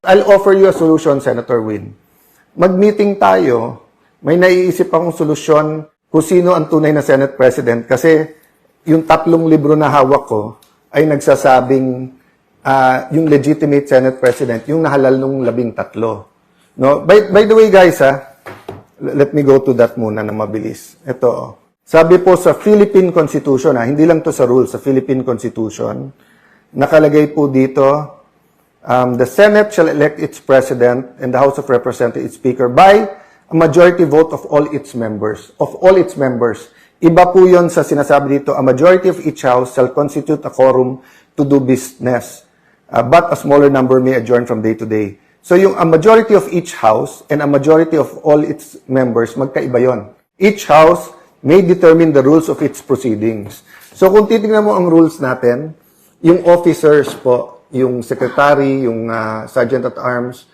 I'll offer you a solution, Senator Win. Mag-meeting tayo, may naiisip akong solusyon kung sino ang tunay na Senate President kasi yung 3 libro na hawak ko ay nagsasabing yung legitimate Senate President, yung nahalal nung 13. No? By the way, guys, let me go to that muna na mabilis. Ito. Sabi po sa Philippine Constitution, hindi lang to sa rules, sa Philippine Constitution, nakalagay po dito, the Senate shall elect its President and the House of Representatives its Speaker by a majority vote of all its members. Of all its members. Iba po yun sa sinasabi dito, a majority of each House shall constitute a quorum to do business, but a smaller number may adjourn from day to day. So yung a majority of each House and a majority of all its members, magkaiba yon. Each House may determine the rules of its proceedings. So kung titingnan mo ang rules natin, yung officers po, yung secretary, yung sergeant at arms,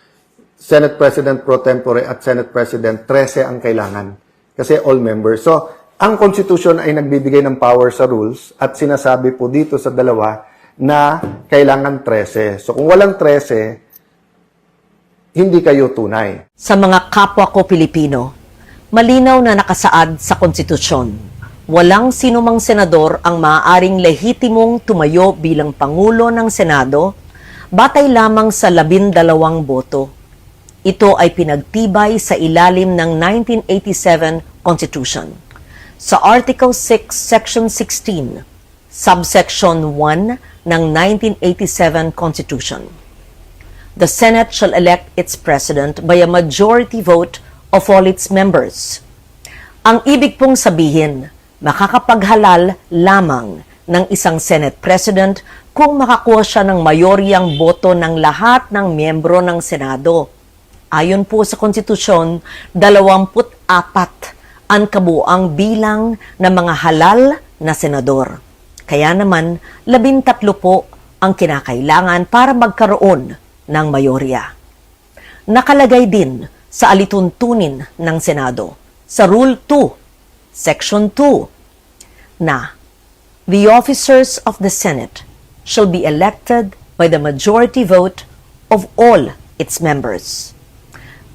Senate President pro tempore at Senate President, 13 ang kailangan. Kasi all members. So, ang Constitution ay nagbibigay ng power sa rules at sinasabi po dito sa dalawa na kailangan 13. So, kung walang 13, hindi kayo tunay. Sa mga kapwa ko Pilipino, malinaw na nakasaad sa konstitusyon, walang sinumang senador ang maaaring lehitimong tumayo bilang Pangulo ng Senado batay lamang sa 12 boto. Ito ay pinagtibay sa ilalim ng 1987 Constitution. Sa Article 6, Section 16, Subsection 1 ng 1987 Constitution. The Senate shall elect its President by a majority vote of all its members. Ang ibig pong sabihin, makakapaghalal lamang ng isang Senate President kung makakuha siya ng mayoryang boto ng lahat ng miyembro ng Senado. Ayon po sa konstitusyon, 24 ang kabuuang bilang ng mga halal na senador. Kaya naman, 13 po ang kinakailangan para magkaroon ng mayorya. Nakalagay din sa alituntunin ng Senado, sa Rule 2, Section 2, na the officers of the Senate shall be elected by the majority vote of all its members.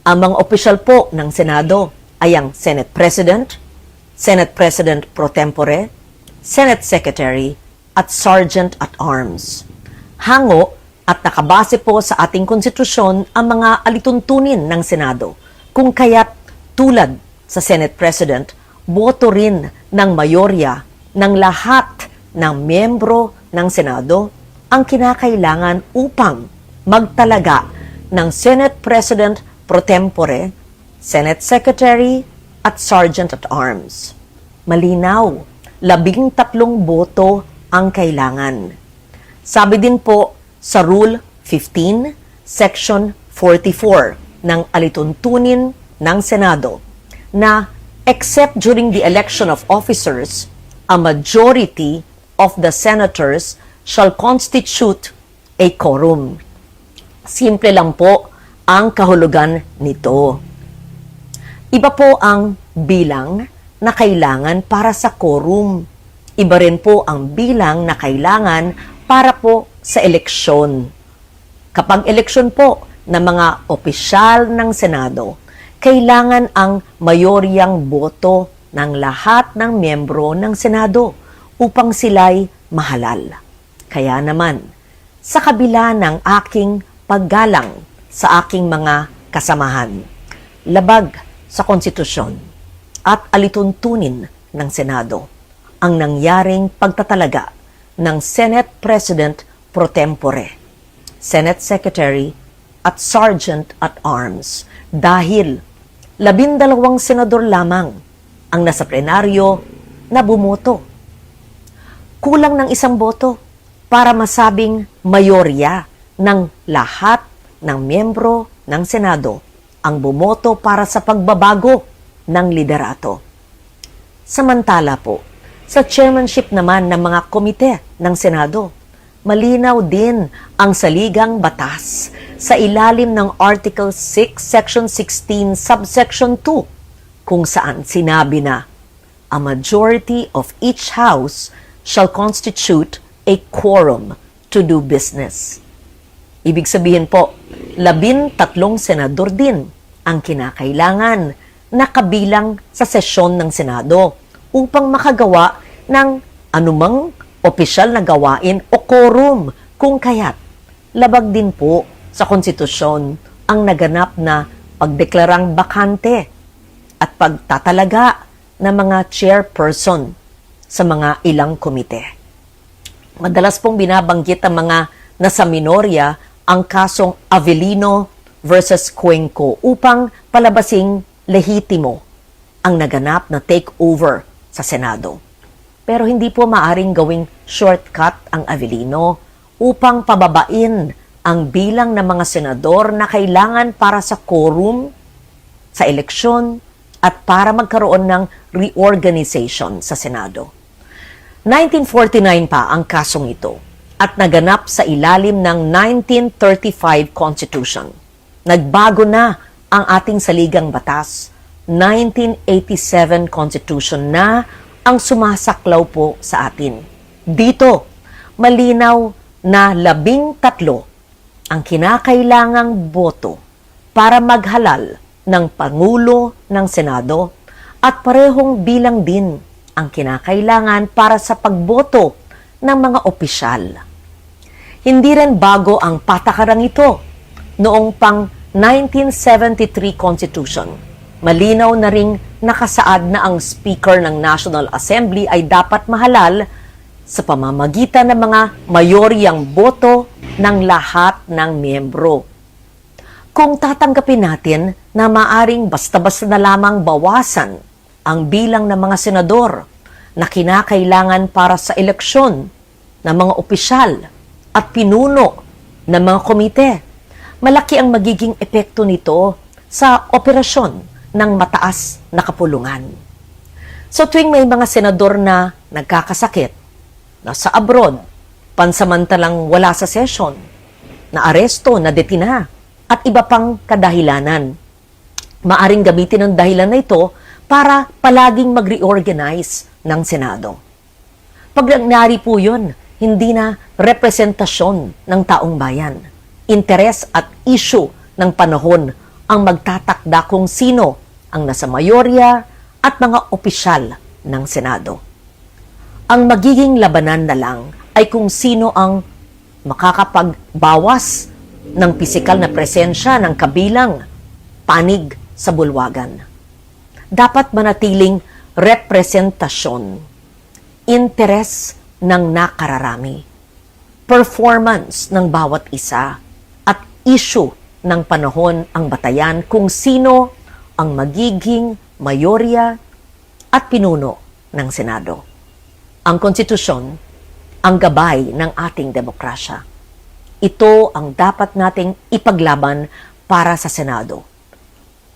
Ang mga opisyal po ng Senado ay ang Senate President, Senate President pro tempore, Senate Secretary, at Sergeant at Arms. Hango at nakabase po sa ating konstitusyon ang mga alituntunin ng Senado, kung kaya't tulad sa Senate President, boto rin ng mayorya ng lahat ng miyembro ng Senado ang kinakailangan upang magtalaga ng Senate President pro tempore, Senate Secretary, at Sergeant at Arms. Malinaw, 13 boto ang kailangan. Sabi din po sa Rule 15, Section 44 ng alituntunin ng Senado na except during the election of officers, a majority of the senators shall constitute a quorum. Simple lang po ang kahulugan nito. Iba po ang bilang na kailangan para sa quorum. Iba rin po ang bilang na kailangan para po sa eleksyon. Kapag eleksyon po ng mga opisyal ng Senado, kailangan ang mayoryang boto ng lahat ng miyembro ng Senado upang sila'y mahalal. Kaya naman, sa kabila ng aking paggalang sa aking mga kasamahan, labag sa konstitusyon at alituntunin ng Senado ang nangyaring pagtatalaga ng Senate President pro tempore, Senate Secretary, at Sergeant at Arms dahil 12 senador lamang ang nasa plenaryo na bumoto. Kulang ng 1 boto para masabing mayorya ng lahat ng miyembro ng Senado ang bumoto para sa pagbabago ng liderato. Samantala po, sa chairmanship naman ng mga komite ng Senado, malinaw din ang saligang batas sa ilalim ng Article 6, Section 16, Subsection 2, kung saan sinabi na, a majority of each house shall constitute a quorum to do business. Ibig sabihin po, 13 senador din ang kinakailangan na kabilang sa sesyon ng Senado upang makagawa ng anumang opisyal na gawain o quorum, kung kaya't labag din po sa konstitusyon ang naganap na pagdeklarang bakante at pagtatalaga ng mga chairperson sa mga ilang komite. Madalas pong binabanggit ang mga nasa minorya ang kasong Avellino versus Cuenco upang palabasing lehitimo ang naganap na takeover sa Senado. Pero hindi po maaring gawing shortcut ang Avellino upang pababain ang bilang ng mga senador na kailangan para sa quorum, sa eleksyon, at para magkaroon ng reorganization sa Senado. 1949 pa ang kasong ito at naganap sa ilalim ng 1935 Constitution. Nagbago na ang ating saligang batas, 1987 Constitution na ang sumasaklaw po sa atin. Dito, malinaw na 13 ang kinakailangang boto para maghalal ng Pangulo ng Senado at parehong bilang din ang kinakailangan para sa pagboto ng mga opisyal. Hindi rin bago ang patakarang ito noong pang 1973 Constitution. Malinaw na ring nakasaad na ang Speaker ng National Assembly ay dapat mahalal sa pamamagitan ng mga mayoryang boto ng lahat ng miyembro. Kung tatanggapin natin na maaring basta-basta na lamang bawasan ang bilang ng mga senador na kinakailangan para sa eleksyon ng mga opisyal at pinuno ng mga komite, malaki ang magiging epekto nito sa operasyon ng mataas na kapulungan. So tuwing may mga senador na nagkakasakit, nasa abroad, pansamantalang wala sa session, na aresto, na detina, at iba pang kadahilanan, maaring gamitin ang dahilan na ito para palaging mag-reorganize ng Senado. Pag nangyari po yun, hindi na representasyon ng taong bayan. Interes at issue ng panahon ang magtatakda kung sino ang nasa mayorya at mga opisyal ng Senado. Ang magiging labanan na lang ay kung sino ang makakapagbawas ng pisikal na presensya ng kabilang panig sa bulwagan. Dapat manatiling representasyon, interes ng nakararami, performance ng bawat isa, at issue ng panahon ang batayan kung sino ang magiging mayorya at pinuno ng Senado. Ang konstitusyon, ang gabay ng ating demokrasya. Ito ang dapat nating ipaglaban para sa Senado,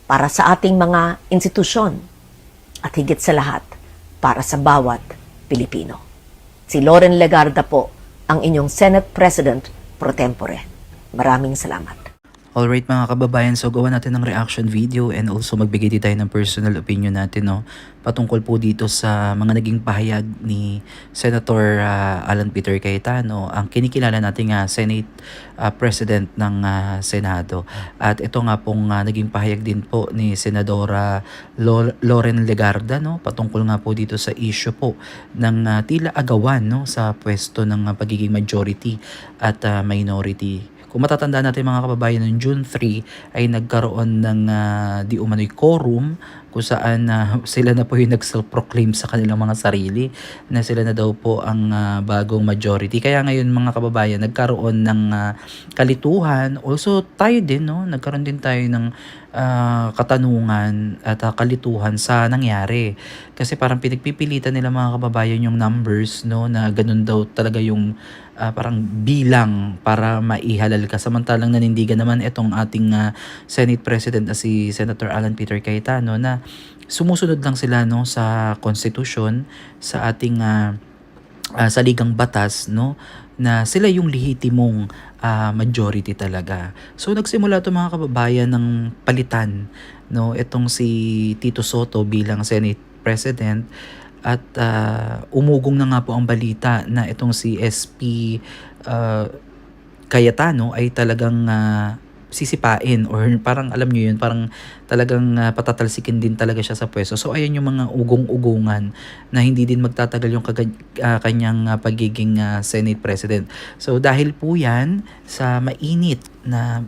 para sa ating mga institusyon, at higit sa lahat, para sa bawat Pilipino. Si Loren Legarda po, ang inyong Senate President pro tempore. Maraming salamat. Alright mga kababayan, so gawa natin ng reaction video and also magbigay din tayo ng personal opinion natin, no, patungkol po dito sa mga naging pahayag ni Senator Alan Peter Cayetano, ang kinikilala nating Senate President ng Senado. At ito nga pong naging pahayag din po ni Senadora Loren Legarda, no, patungkol nga po dito sa issue po ng tila agawan, no, sa pwesto ng pagiging majority at minority. Kung matatandaan natin mga kababayan, noong June 3 ay nagkaroon ng di umano'y quorum kung saan sila na po yung nag-self-proclaim sa kanilang mga sarili na sila na daw po ang bagong majority. Kaya ngayon mga kababayan, nagkaroon ng kalituhan. Also tayo din, no? Nagkaroon din tayo ng katanungan at kalituhan sa nangyari. Kasi parang pinagpipilitan nila mga kababayan yung numbers, no, na ganun daw talaga yung parang bilang para maihalal ka. Samantalang nanindigan naman itong ating Senate President na si Senator Alan Peter Cayetano na sumusunod lang sila, no, sa konstitusyon, sa ating saligang batas, no, na sila yung lehitimong majority talaga. So nagsimula ito mga kababayan ng palitan, no, itong si Tito Soto bilang Senate President. At umugong na nga po ang balita na itong si SP Cayetano ay talagang sisipain or parang alam nyo yun, parang talagang patatalsikin din talaga siya sa pwesto. So ayan yung mga ugong-ugungan na hindi din magtatagal yung kanyang pagiging Senate President. So dahil po yan sa mainit na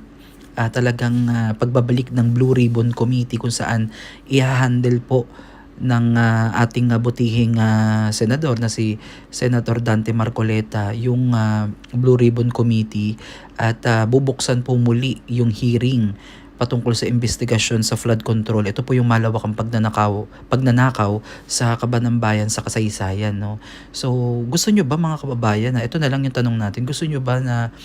talagang pagbabalik ng Blue Ribbon Committee kung saan i-handle po ng ating butihing senador na si Senator Dante Marcoleta yung Blue Ribbon Committee at bubuksan po muli yung hearing patungkol sa investigasyon sa flood control. Ito po yung malawakang pagnanakaw sa Kabanambayan sa kasaysayan, no. So gusto nyo ba mga kababayan, na ito na lang yung tanong natin, gusto nyo ba na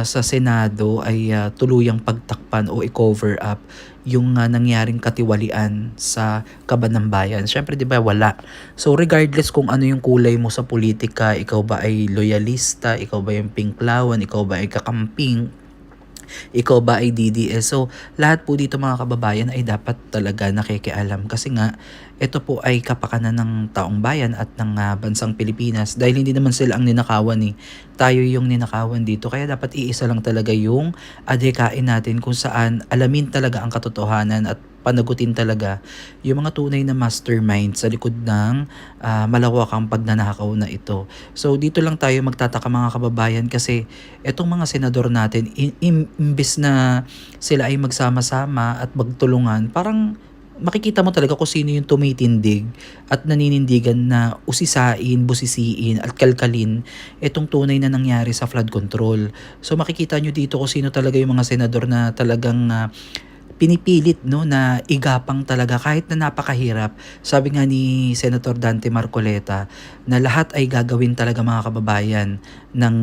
sa Senado ay tuluyang pagtakpan o i-cover up yung nangyaring katiwalian sa Kabanambayan? Syempre 'di ba wala. So regardless kung ano yung kulay mo sa politika, ikaw ba ay loyalista, ikaw ba yung pinklawan, ikaw ba ay kakamping, ikaw ba ay DDS. So lahat po dito mga kababayan ay dapat talaga nakikialam kasi nga ito po ay kapakanan ng taong bayan at ng bansang Pilipinas dahil hindi naman sila ang ninakawan eh. Tayo yung ninakawan dito kaya dapat iisa lang talaga yung adhikain natin kung saan alamin talaga ang katotohanan at panagutin talaga yung mga tunay na mastermind sa likod ng malawakang pagnanakaw na ito. So dito lang tayo magtataka mga kababayan kasi itong mga senador natin imbes na sila ay magsama-sama at magtulungan, parang makikita mo talaga kung sino yung tumitindig at naninindigan na usisain, busisiin at kalkalin itong tunay na nangyari sa flood control. So makikita nyo dito kung sino talaga yung mga senador na talagang pinipilit no na igapang talaga kahit na napakahirap. Sabi nga ni Senator Dante Marcoleta na lahat ay gagawin talaga mga kababayan ng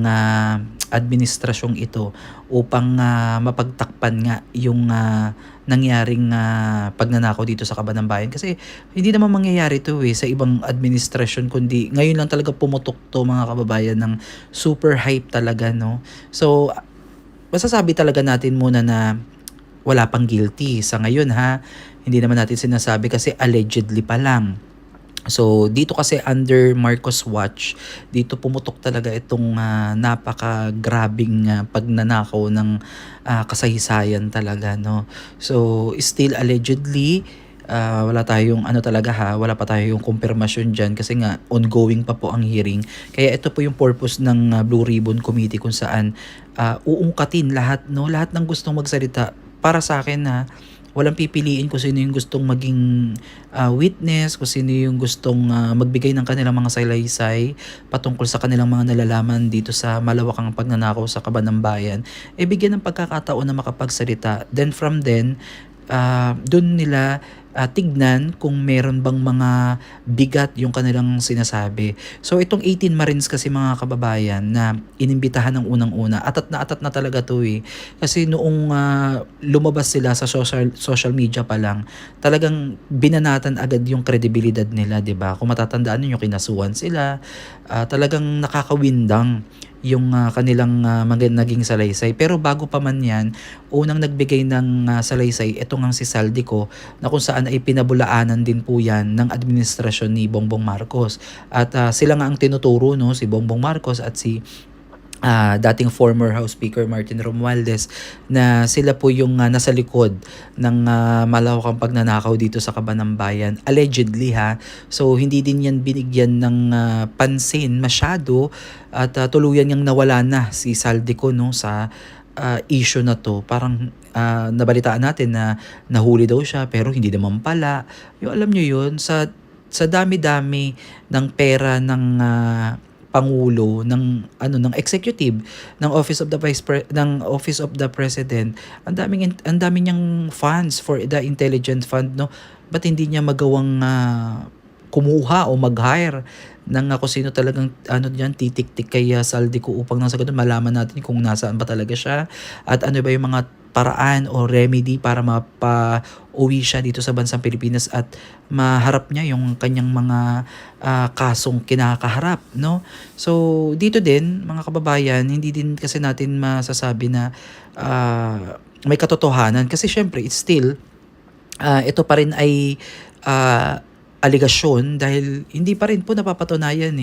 administrasyong ito upang mapagtakpan nga yung nangyaring pagnanakaw dito sa Kabanambayan kasi hindi naman mangyayari to sa ibang administrasyon kundi ngayon lang talaga pumutok to mga kababayan ng super hype talaga, no. So masasabi talaga natin muna na wala pang guilty sa ngayon hindi naman natin sinasabi kasi allegedly pa lang. So dito kasi under Marcos watch, dito pumutok talaga itong napakagrabing pagnanakaw ng kasaysayan talaga, no. So still allegedly wala tayong wala pa tayong kumpirmasyon diyan kasi nga ongoing pa po ang hearing. Kaya ito po yung purpose ng Blue Ribbon Committee kung saan uungkatin lahat ng gustong magsalita. Para sa akin walang pipiliin kung sino yung gustong maging witness, kung sino yung gustong magbigay ng kanilang mga salaysay patungkol sa kanilang mga nalalaman dito sa malawakang pagnanakaw sa Kabanambayan. Bigyan ng pagkakataon na makapagsalita. Then from then, dun nila tignan kung meron bang mga bigat yung kanilang sinasabi. So itong 18 Marines kasi mga kababayan na inimbitahan ng unang-una, atat na talaga to Kasi noong lumabas sila sa social media pa lang, talagang binanatan agad yung kredibilidad nila, 'di ba? Kung matatandaan niyo, kinasuhan sila, talagang nakakawindang yung kanilang naging salaysay. Pero bago pa man yan, unang nagbigay ng salaysay, ito nga si Saldico, na kung saan ay pinabulaanan din po yan ng administrasyon ni Bongbong Marcos. At sila nga ang tinuturo, no, si Bongbong Marcos at si dating former House Speaker Martin Romualdez, na sila po yung nasa likod ng malawakang pagnanakaw dito sa Kabanambayan. Allegedly So hindi din yan binigyan ng pansin masyado at tuluyan niyang nawala na si Saldico sa issue na to. Parang nabalitaan natin na nahuli daw siya pero hindi naman pala. Yung alam nyo yun, sa dami-dami ng pera ng Pangulo ng executive ng Office of the President, ang daming niyang funds for the intelligence fund, no. Ba't hindi niya magawang kumuha o mag-hire ng kung sino talagang titik-tik kay Saldico upang nang sa ganun malaman natin kung nasaan ba talaga siya at ano ba yung mga paraan o remedy para mapa-uwi siya dito sa bansang Pilipinas at maharap niya yung kanyang mga kasong kinakaharap, no? So dito din mga kababayan, hindi din kasi natin masasabi na may katotohanan kasi syempre it's still ito pa rin ay aligasyon dahil hindi pa rin po napapatunayan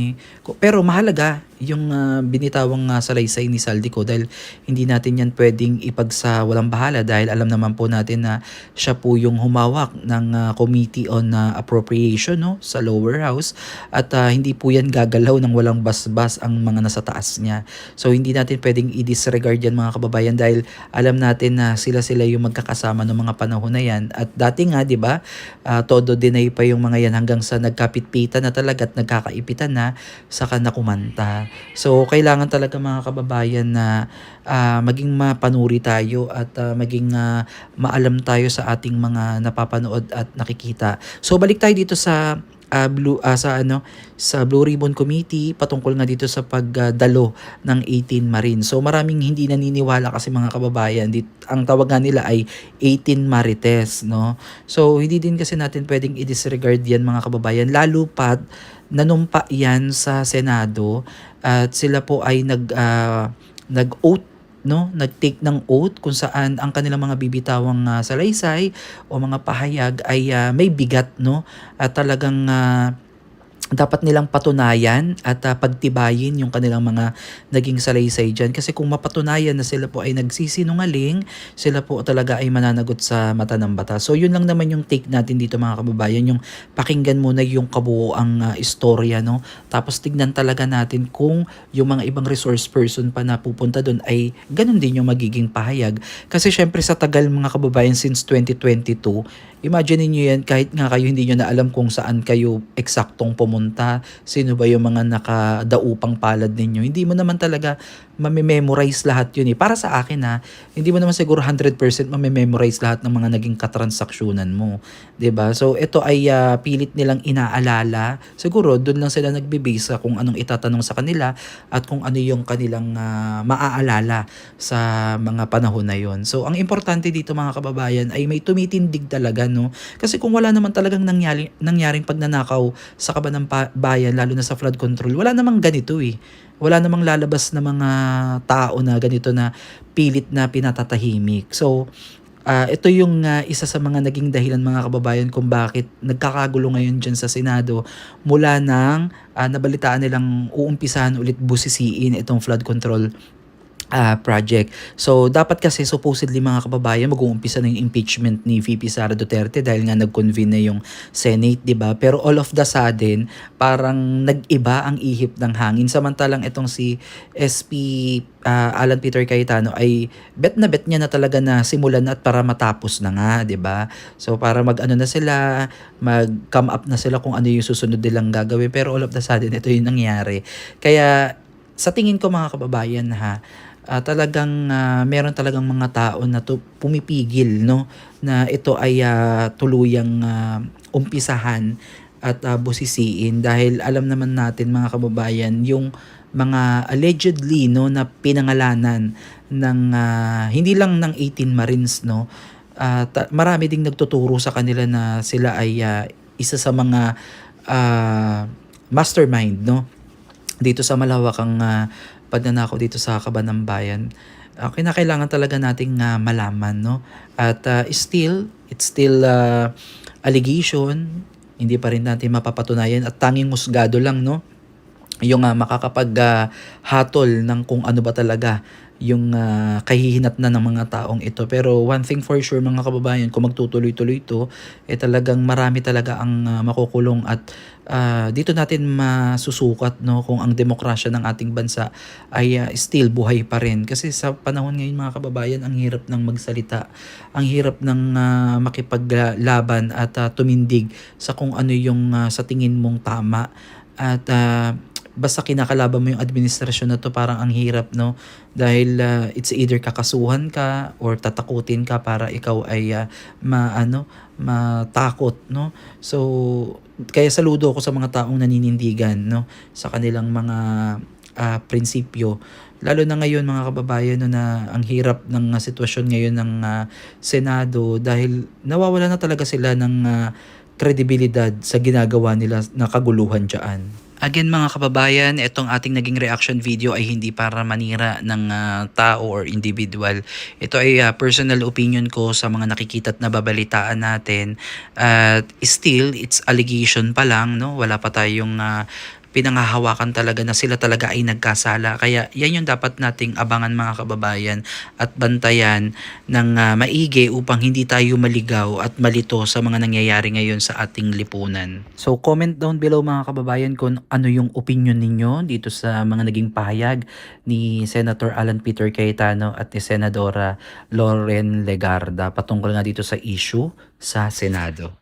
Pero mahalaga yung binitawang salaysay ni Saldico dahil hindi natin yan pwedeng ipagsa walang bahala dahil alam naman po natin na siya po yung humawak ng Committee on Appropriation, no, sa lower house at hindi po yan gagalaw ng walang basbas ang mga nasa taas niya. So hindi natin pwedeng i-disregard yan mga kababayan dahil alam natin na sila yung magkakasama ng mga panahon na yan at dati nga 'di ba todo deny pa yung mga yan hanggang sa nagkapit-pitan na talaga at nagkakaipitan na saka nakumanta. So, kailangan talaga mga kababayan na maging mapanuri tayo at maging maalam tayo sa ating mga napapanood at nakikita. So, balik tayo dito sa sa Blue Ribbon Committee patungkol nga dito sa pagdalo ng 18 Marines. So maraming hindi naniniwala kasi mga kababayan, ang tawag nga nila ay 18 Marites, no. So hindi din kasi natin pwedeng i-disregard yan mga kababayan, lalo pat nanumpa yan sa Senado at sila po ay nag-oath, no, nag-take ng oath kung saan ang kanilang mga bibitawang salaysay o mga pahayag ay may bigat, no, at talagang dapat nilang patunayan at pagtibayin yung kanilang mga naging salaysay dyan. Kasi kung mapatunayan na sila po ay nagsisinungaling, sila po talaga ay mananagot sa mata ng batas. So yun lang naman yung take natin dito mga kababayan, yung pakinggan muna yung kabuoang istorya, no? Tapos tignan talaga natin kung yung mga ibang resource person pa na pupunta doon ay ganun din yung magiging pahayag. Kasi syempre sa tagal mga kababayan since 2022, imagine niyo yan, kahit nga kayo hindi nyo na alam kung saan kayo eksaktong pumunta, sino ba yung mga nakadaupang palad ninyo. Hindi mo naman talaga mamememorize lahat yun eh. Para sa akin hindi mo naman siguro 100% mamememorize lahat ng mga naging katransaksyonan mo. 'Di ba? So ito ay pilit nilang inaalala. Siguro doon lang sila nagbe-base sa kung anong itatanong sa kanila at kung ano yung kanilang maaalala sa mga panahon na yon. So ang importante dito mga kababayan ay may tumitindig talaga, no? Kasi kung wala naman talagang nangyaring pagnanakaw sa kaban ng bayan, lalo na sa flood control, wala namang ganito eh. Wala namang lalabas na mga tao na ganito na pilit na pinatatahimik. So, ito yung isa sa mga naging dahilan mga kababayan kung bakit nagkakagulo ngayon dyan sa Senado mula nang nabalitaan nilang uumpisahan ulit busisiin itong flood control project. So, dapat kasi supposedly mga kababayan, mag-uumpisa na yung impeachment ni VP Sara Duterte dahil nga nag-convene na yung Senate, di ba? Pero all of the sudden, parang nag-iba ang ihip ng hangin. Samantalang itong si SP Alan Peter Cayetano ay bet niya na talaga na simulan at para matapos na nga, di ba? So, para mag-ano na sila, mag-come up na sila kung ano yung susunod nilang gagawin. Pero all of the sudden, ito yung nangyari. Kaya, sa tingin ko mga kababayan talagang meron talagang mga tao na pumipigil, no, na ito ay tuluyang umpisahan at busisiin dahil alam naman natin mga kababayan yung mga allegedly, no, na pinangalanan ng hindi lang ng 18 Marines, no, marami ding nagtuturo sa kanila na sila ay isa sa mga mastermind, no, dito sa malawakang pagnanakaw dito sa kaban ng bayan. Kinakailangan talaga nating malaman, no? At it's still allegation, hindi pa rin natin mapapatunayan at tanging husgado lang, no, yung makakapag-hatol ng kung ano ba talaga yung kahihinatnan ng mga taong ito. Pero one thing for sure mga kababayan, kung magtutuloy-tuloy ito, talagang marami talaga ang makukulong at dito natin masusukat, no, kung ang demokrasya ng ating bansa ay still buhay pa rin. Kasi sa panahon ngayon mga kababayan, ang hirap ng magsalita, ang hirap ng makipaglaban at tumindig sa kung ano yung sa tingin mong tama. At basta kinakalaban mo yung administrasyon na to, parang ang hirap, no, dahil it's either kakasuhan ka or tatakutin ka para ikaw ay matakot, no. So kaya saludo ako sa mga taong naninindigan, no, sa kanilang mga prinsipyo, lalo na ngayon mga kababayan, no, na ang hirap ng sitwasyon ngayon ng Senado dahil nawawala na talaga sila ng kredibilidad sa ginagawa nila na kaguluhan dyan. Again mga kababayan, itong ating naging reaction video ay hindi para manira ng tao or individual. Ito ay personal opinion ko sa mga nakikita at nababalitaan natin. Still, it's allegation pa lang, no? Wala pa tayong pinangahawakan talaga na sila talaga ay nagkasala. Kaya yan yung dapat nating abangan mga kababayan at bantayan ng maigi upang hindi tayo maligaw at malito sa mga nangyayari ngayon sa ating lipunan. So comment down below mga kababayan kung ano yung opinion ninyo dito sa mga naging pahayag ni Senator Alan Peter Cayetano at ni Senadora Loren Legarda patungkol nga dito sa issue sa Senado.